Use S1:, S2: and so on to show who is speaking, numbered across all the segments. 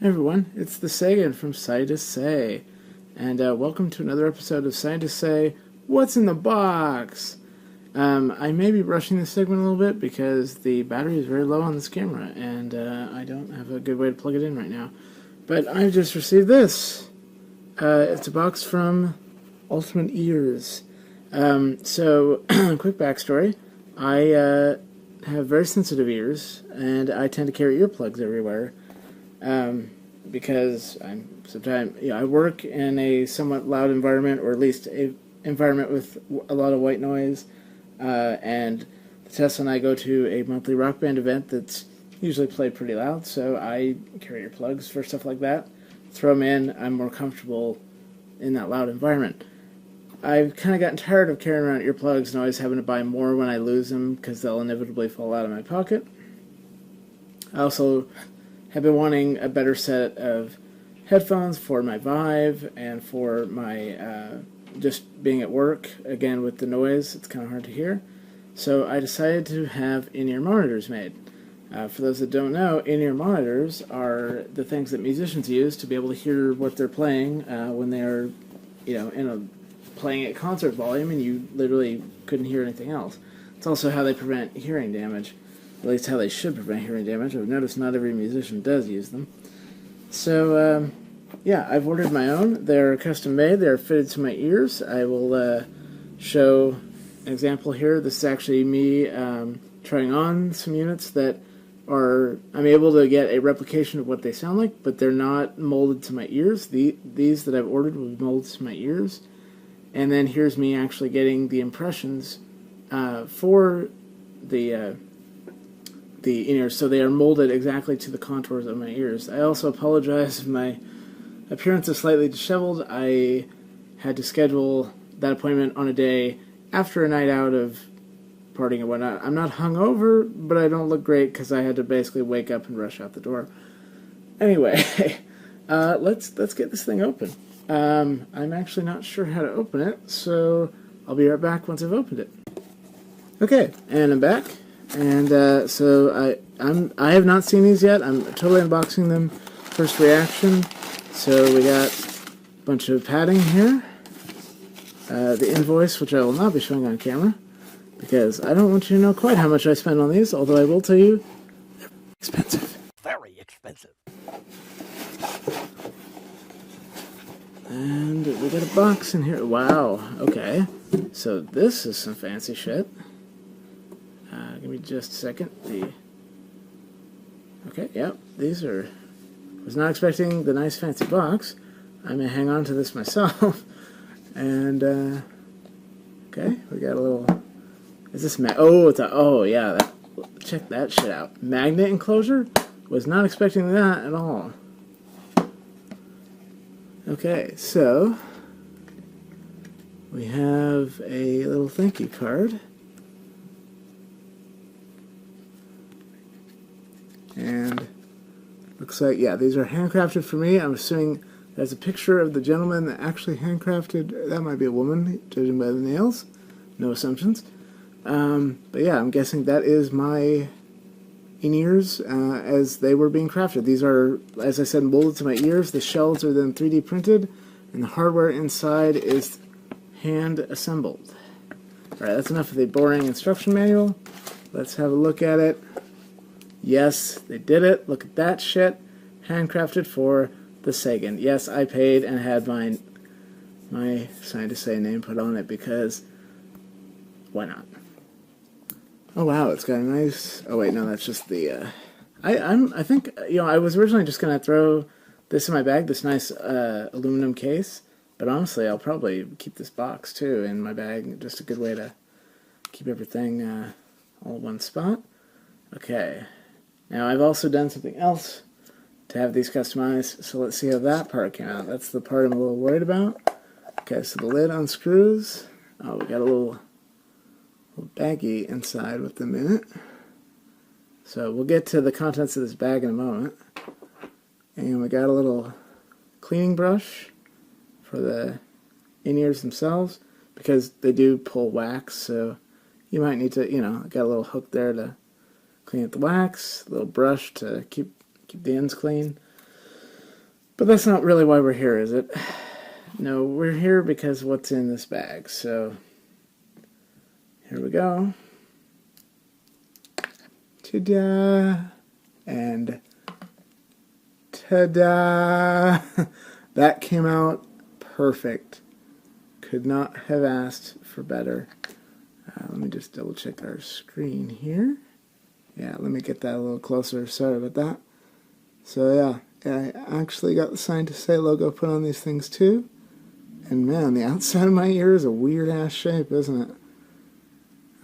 S1: Hey everyone, it's the Sagan from Scientists Say, and welcome to another episode of Scientists Say, What's in the Box? I may be rushing this segment a little bit because the battery is very low on this camera, and I don't have a good way to plug it in right now. But I've just received this. It's a box from Ultimate Ears. So, quick backstory. I have very sensitive ears, and I tend to carry earplugs everywhere. Because I work in a somewhat loud environment, or at least a environment with a lot of white noise, and Tessa and I go to a monthly rock band event that's usually played pretty loud, so I carry earplugs for stuff like that. Throw them in, I'm more comfortable in that loud environment. I've kind of gotten tired of carrying around earplugs and always having to buy more when I lose them, because they'll inevitably fall out of my pocket. I also have been wanting a better set of headphones for my Vive and for my just being at work. Again, with the noise, it's kind of hard to hear. So I decided to have in-ear monitors made. For those that don't know, in-ear monitors are the things that musicians use to be able to hear what they're playing when they're, playing at concert volume and you literally couldn't hear anything else. It's also how they prevent hearing damage. At least how they should prevent hearing damage. I've noticed not every musician does use them. So, I've ordered my own. They're custom made. They're fitted to my ears. I will show an example here. This is actually me trying on some units that I'm able to get a replication of what they sound like, but they're not molded to my ears. These that I've ordered will be molded to my ears. And then here's me actually getting the impressions for the in-ears, so they are molded exactly to the contours of my ears. I also apologize if my appearance is slightly disheveled. I had to schedule that appointment on a day after a night out of partying and whatnot. I'm not hungover, but I don't look great because I had to basically wake up and rush out the door. Anyway, let's get this thing open. I'm actually not sure how to open it, so I'll be right back once I've opened it. Okay, and I'm back. And I have not seen these yet. I'm totally unboxing them. First reaction. So we got a bunch of padding here. The invoice, which I will not be showing on camera, because I don't want you to know quite how much I spend on these, although I will tell you, they're expensive.
S2: Very expensive.
S1: And we got a box in here. Wow, okay. So this is some fancy shit. Give me just a second. Okay, yep, these are... Was not expecting the nice fancy box. I may hang on to this myself. And, okay, we got a little... Is this... Oh, yeah, check that shit out. Magnet enclosure? Was not expecting that at all. Okay, so... We have a little thank you card. And looks like, yeah, these are handcrafted for me. I'm assuming there's a picture of the gentleman that actually handcrafted. That might be a woman, judging by the nails. No assumptions. But yeah, I'm guessing that is my in-ears as they were being crafted. These are, as I said, molded to my ears. The shells are then 3D printed, and the hardware inside is hand assembled. Alright, that's enough of the boring instruction manual. Let's have a look at it. Yes, they did it. Look at that shit. Handcrafted for the Sagan. Yes, I paid and had my Scientist Say name put on it because why not? Oh wow, it's got a nice... Oh wait, no, that's just the... I think, I was originally just going to throw this in my bag, this nice aluminum case, but honestly, I'll probably keep this box too in my bag. Just a good way to keep everything all in one spot. Okay. Now, I've also done something else to have these customized, so let's see how that part came out. That's the part I'm a little worried about. Okay, so the lid unscrews. Oh, we got a little baggie inside with them in it. So we'll get to the contents of this bag in a moment. And we got a little cleaning brush for the in-ears themselves, because they do pull wax, so you might need to, got a little hook there to clean up the wax, a little brush to keep the ends clean. But that's not really why we're here, is it? No, we're here because what's in this bag. So here we go. Ta-da! And ta-da! That came out perfect. Could not have asked for better. Let me just double check our screen here. Yeah, let me get that a little closer. Sorry about that. So yeah, I actually got the Sign to Say logo put on these things too. And man, the outside of my ear is a weird ass shape, isn't it?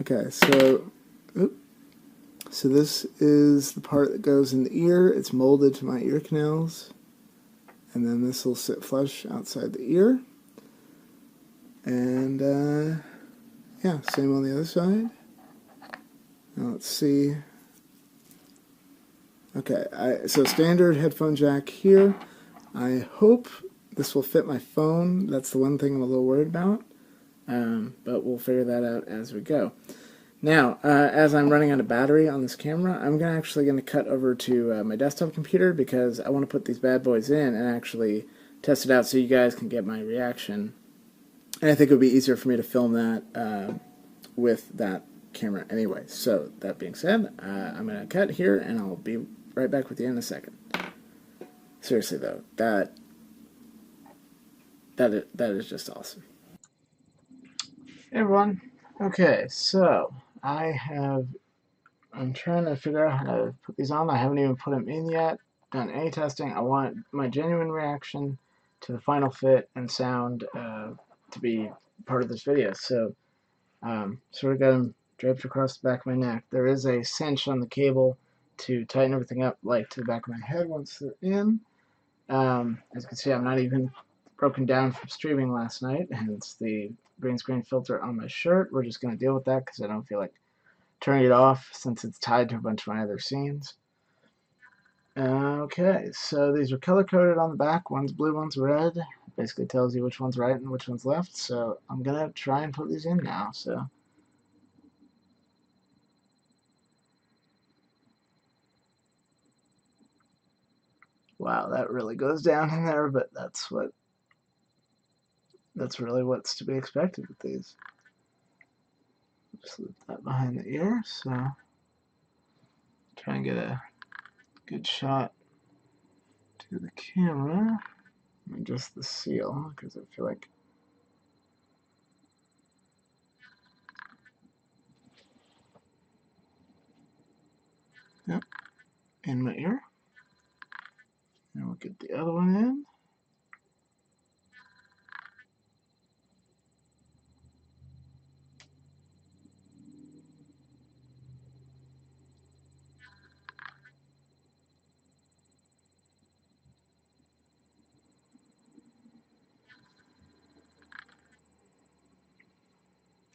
S1: Okay, so this is the part that goes in the ear. It's molded to my ear canals. And then this will sit flush outside the ear. And yeah, same on the other side. Now let's see. Okay, so standard headphone jack here. I hope this will fit my phone. That's the one thing I'm a little worried about. But we'll figure that out as we go. Now, as I'm running out of battery on this camera, I'm actually going to cut over to my desktop computer because I want to put these bad boys in and actually test it out so you guys can get my reaction. And I think it would be easier for me to film that with that camera anyway. So, that being said, I'm going to cut here and I'll be right back with you in a second. Seriously though, that is just awesome. Hey everyone. Okay, so I'm trying to figure out how to put these on. I haven't even put them in yet, done any testing. I want my genuine reaction to the final fit and sound to be part of this video. So, sort of got them draped across the back of my neck. There is a cinch on the cable to tighten everything up, like to the back of my head once they're in. As you can see, I'm not even broken down from streaming last night, hence the green screen filter on my shirt. We're just going to deal with that because I don't feel like turning it off since it's tied to a bunch of my other scenes. Okay, so these are color-coded on the back. One's blue, one's red. Basically tells you which one's right and which one's left. So I'm going to try and put these in now. So wow, that really goes down in there, but that's really what's to be expected with these. Just leave that behind the ear, so try and get a good shot to the camera. And just the seal, because I feel like yep, in my ear. And we'll get the other one in.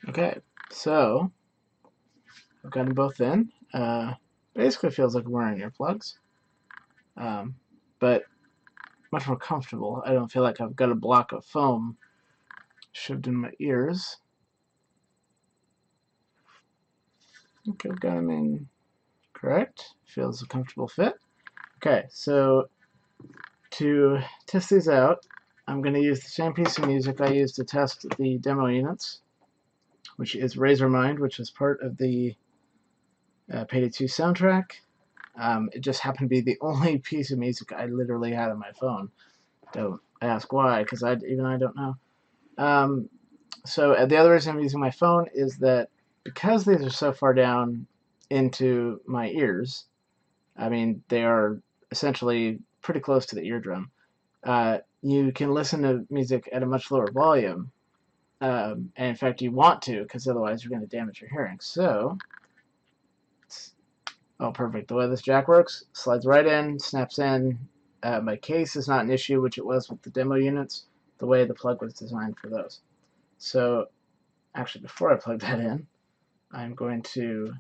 S1: Okay, so I've got them both in. Basically feels like I'm wearing earplugs, but much more comfortable. I don't feel like I've got a block of foam shoved in my ears. I think I've got them in correct. Feels a comfortable fit. Okay, so to test these out, I'm going to use the same piece of music I used to test the demo units, which is Razor Mind, which is part of the Payday 2 soundtrack. It just happened to be the only piece of music I literally had on my phone. Don't ask why, because I don't know. So the other reason I'm using my phone is that because these are so far down into my ears, I mean, they are essentially pretty close to the eardrum. You can listen to music at a much lower volume. And in fact, you want to, because otherwise you're going to damage your hearing. So, oh, perfect. The way this jack works, slides right in, snaps in. My case is not an issue, which it was with the demo units, the way the plug was designed for those. So, actually, before I plug that in, I'm going to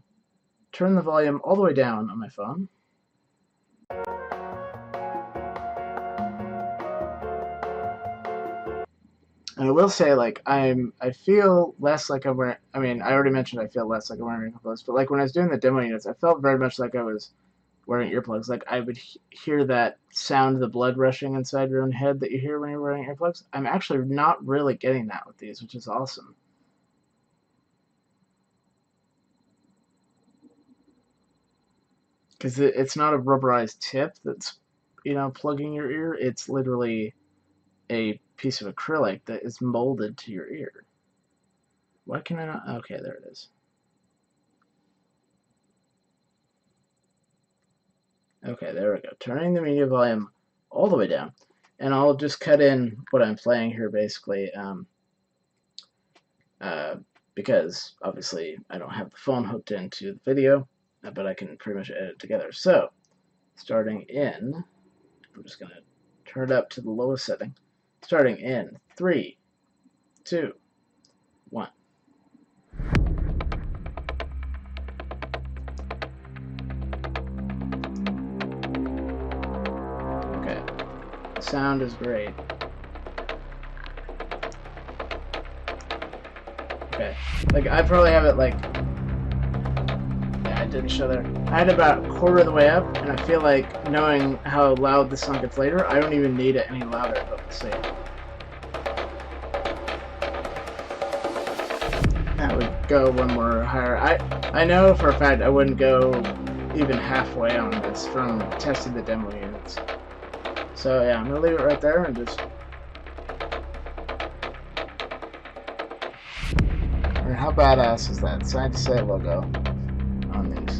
S1: turn the volume all the way down on my phone. And I will say, like, I feel less like I'm wearing, I mean, I already mentioned I feel less like I'm wearing earplugs, but like when I was doing the demo units, I felt very much like I was wearing earplugs. Like I would hear that sound of the blood rushing inside your own head that you hear when you're wearing earplugs. I'm actually not really getting that with these, which is awesome. Because it's not a rubberized tip that's, plugging your ear. It's literally a piece of acrylic that is molded to your ear. Why can I not? Okay, there it is. Okay, there we go. Turning the media volume all the way down. And I'll just cut in what I'm playing here, basically, because obviously I don't have the phone hooked into the video, but I can pretty much edit it together. So, starting in, I'm just going to turn it up to the lowest setting. Starting in 3, 2, 1. Okay, the sound is great. Okay, like I probably have it like, yeah, I didn't show there. I had about a quarter of the way up, and I feel like knowing how loud the song gets later, I don't even need it any louder, but we'll see. That would go one more higher. I know for a fact I wouldn't go even halfway on this from testing the demo units. So yeah, I'm gonna leave it right there and just. I mean, how badass is that? Sign to Say logo on these.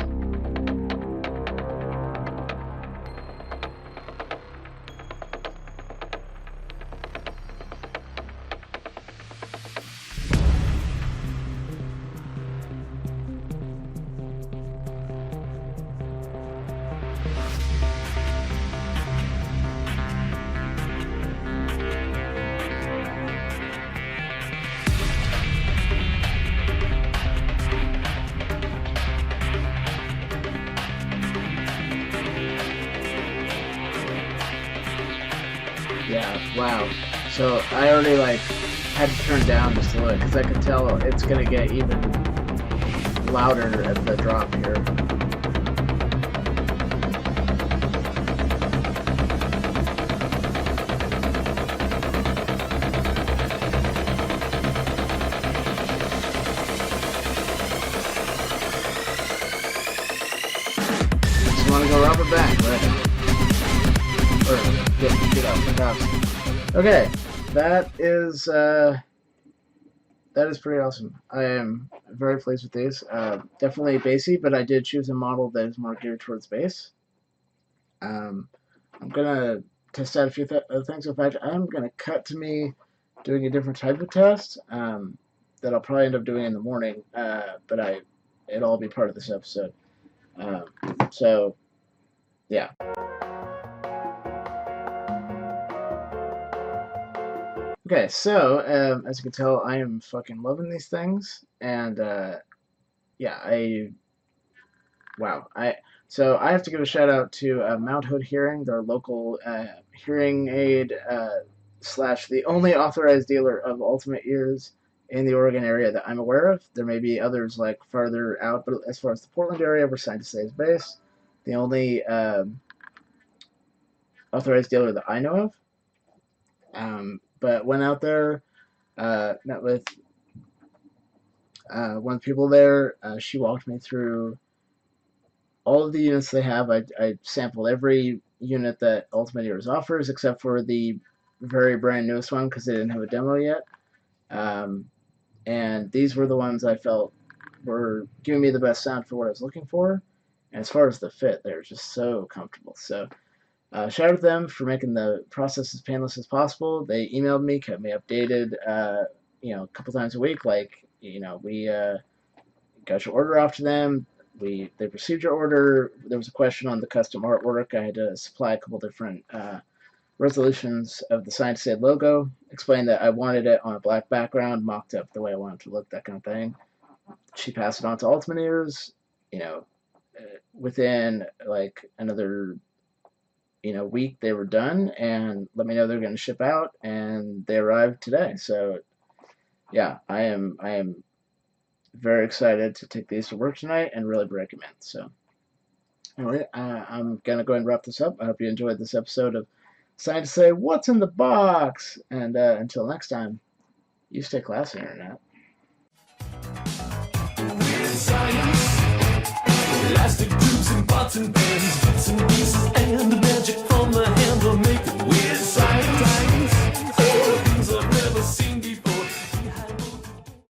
S1: Yeah, wow. So I already had to turn down just a little because I could tell it's gonna get even louder at the drop here. Just want to go rubber band, right? Or get out the cops. Okay, that is pretty awesome. I am very pleased with these. Definitely bassy, but I did choose a model that is more geared towards bass. I'm gonna test out a few other things. In fact, I'm gonna cut to me doing a different type of test that I'll probably end up doing in the morning. But it'll all be part of this episode. So yeah. Okay, so as you can tell, I am fucking loving these things, and yeah, wow, so I have to give a shout out to Mount Hood Hearing, their local hearing aid slash the only authorized dealer of Ultimate Ears in the Oregon area that I'm aware of. There may be others like farther out, but as far as the Portland area, where Sign to Say is based, the only authorized dealer that I know of. But went out there, met with one of the people there. She walked me through all of the units they have. I sampled every unit that Ultimate Ears offers, except for the very brand newest one because they didn't have a demo yet. And these were the ones I felt were giving me the best sound for what I was looking for. And as far as the fit, they're just so comfortable. So shout out to them for making the process as painless as possible. They emailed me, kept me updated, a couple times a week. We got your order off to them. They received your order. There was a question on the custom artwork. I had to supply a couple different resolutions of the Sign to Say logo. Explained that I wanted it on a black background, mocked up the way I wanted it to look, that kind of thing. She passed it on to Ultimate Ears. Within another week they were done and let me know they're going to ship out, and they arrived today. So yeah, I am very excited to take these to work tonight and really recommend. So All right, I'm gonna go ahead and wrap this up. I hope you enjoyed this episode of Science Say What's in the Box. And until next time, you stay classy, Internet.
S2: Science, elastic tubes and pots and pans, bits and pieces, and the magic from the hand will make it.